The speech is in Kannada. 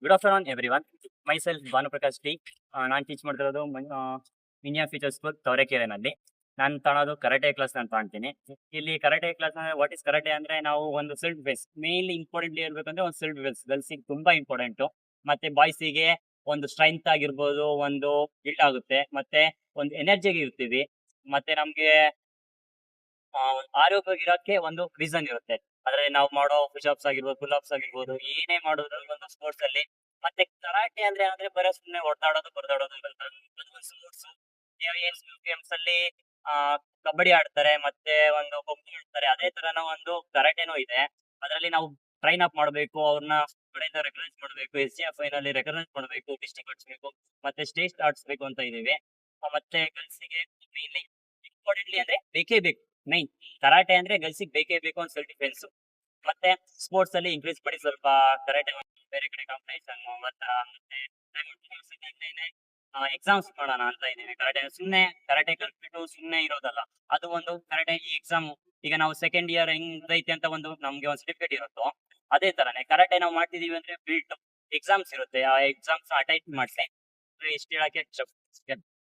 Good afternoon everyone. Myself Bhanuprakash T. ನಾನು ಟೀಚ್ ಮಾಡ್ತಿರೋದು ಇಂಡಿಯನ್ ಫ್ಯೂಚರ್ ಸ್ಕೂಲ್ ತವರೆಕೆರೆನಲ್ಲಿ. ನಾನು ತಗೊಳೋದು ಕರಾಟೆ ಕ್ಲಾಸ್ ನಾನು ತಗೊಳ್ತೀನಿ. ಇಲ್ಲಿ ಕರಾಟೆ ಕ್ಲಾಸ್ ಅಂದ್ರೆ ವಾಟ್ ಇಸ್ ಕರಾಟೆ ಅಂದ್ರೆ ನಾವು ಒಂದು ಸೆಲ್ಫ್ ಡಿಫೆನ್ಸ್ ಮೇನ್ಲಿ ಇಂಪಾರ್ಟೆಂಟ್ ಹೇಳ್ಬೇಕಂದ್ರೆ ಒಂದು ಸೆಲ್ಫ್ ಡಿಫೆನ್ಸ್ ಗರ್ಲ್ಸಿಗೆ ತುಂಬಾ ಇಂಪಾರ್ಟೆಂಟು. ಮತ್ತೆ ಬಾಯ್ಸಿಗೆ ಒಂದು ಸ್ಟ್ರೆಂತ್ ಆಗಿರ್ಬೋದು, ಒಂದು ಬಿಲ್ಡ್ ಆಗುತ್ತೆ, ಮತ್ತೆ ಒಂದು ಎನರ್ಜಿಗೆ ಇರ್ತೀವಿ. ಮತ್ತೆ ನಮ್ಗೆ ಆರೋಗ್ಯವಾಗಿರೋಕ್ಕೆ ಒಂದು ರೀಸನ್ ಇರುತ್ತೆ. ಆದ್ರೆ ನಾವು ಮಾಡೋ ಪುಷಪ್ಸ್ ಆಗಿರ್ಬೋದು, ಪುಲ್ ಅಪ್ಸ್ ಆಗಿರ್ಬೋದು, ಏನೇ ಮಾಡಿದ್ರು ಒಂದು ಸ್ಪೋರ್ಟ್ಸ್ ಅಲ್ಲಿ. ಮತ್ತೆ ಕರಾಟೆ ಅಂದ್ರೆ ಬರೀ ಸುಮ್ನೆ ಹೊಡ್ದಾಡೋದು ಬಡ್ದಾಡೋದು ಅಲ್ಲ. ಅದು ಒಂದು ಸ್ಪೋರ್ಟ್ಸ್. ಏನ್ ಗೇಮ್ಸ್ ಅಲ್ಲಿ ಆ ಕಬಡ್ಡಿ ಆಡ್ತಾರೆ, ಮತ್ತೆ ಒಂದು ಖೋ ಖೋ ಆಡ್ತಾರೆ. ಅದೇ ತರನ ಒಂದು ಕರಾಟೆನೂ ಇದೆ. ಅದರಲ್ಲಿ ನಾವು ಟ್ರೈನ್ ಅಪ್ ಮಾಡ್ಬೇಕು, ಅವ್ರನ್ನ ಕಡೆಯಿಂದ ರೆಕಗ್ನೈಸ್ ಮಾಡ್ಬೇಕು, SGF ನಲ್ಲಿ ರೆಕಗ್ನೈಸ್ ಮಾಡ್ಬೇಕು, ಡಿಸ್ಟ್ರಿಕ್ಟ್ ಆಡಿಸ್ಬೇಕು, ಮತ್ತೆ ಸ್ಟೇಟ್ ಆಡಿಸ್ಬೇಕು ಅಂತ ಇದೀವಿ. ಮತ್ತೆ ಗರ್ಲ್ಸಿಗೆ ಮೇನ್ಲಿ ಇಂಪಾರ್ಟೆಂಟ್ಲಿ ಅಂದ್ರೆ ಬೇಕೇ ಬೇಕು. ಮೈನ್ ಕರಾಟೆ ಅಂದ್ರೆ ಗರ್ಲ್ಸಿಗೆ ಬೇಕೇ ಬೇಕು ಒಂದು ಸೆಲ್ಫ್ ಡಿಫೆನ್ಸ್. ಮತ್ತೆ ಸ್ಪೋರ್ಟ್ಸ್ ಅಲ್ಲಿ ಇಂಕ್ರೀಸ್ ಮಾಡಿ ಸ್ವಲ್ಪ ಕರಾಟೆ ಬೇರೆ ಕಡೆ ಕಾಂಪಿಟೇಷನ್ ಮತ್ತೆ ಎಕ್ಸಾಮ್ಸ್ ಮಾಡೋಣ ಅಂತ ಇದೀವಿ. ಕರಾಟೆ ಸುಮ್ನೆ ಕರಾಟೆ ಕಲ್ತ್ಬಿಟ್ಟು ಸುಮ್ನೆ ಇರೋದಲ್ಲ, ಅದು ಒಂದು ಕರಾಟೆ ಎಕ್ಸಾಮ್. ಈಗ ನಾವು ಸೆಕೆಂಡ್ ಇಯರ್ ಹೆಂಗೈತೆ ಅಂತ ಒಂದು ನಮ್ಗೆ ಒಂದು ಸರ್ಟಿಫಿಕೇಟ್ ಇರುತ್ತೋ, ಅದೇ ತರನೇ ಕರಾಟೆ ನಾವು ಮಾಡ್ತಿದೀವಿ ಅಂದ್ರೆ ಬಿಲ್ಟ್ ಎಕ್ಸಾಮ್ಸ್ ಇರುತ್ತೆ. ಆ ಎಕ್ಸಾಮ್ಸ್ ಅಟೆಂಡ್ ಮಾಡಿಸಿ ಇಷ್ಟು ಹೇಳಕ್ಕೆ ಇಷ್ಟ.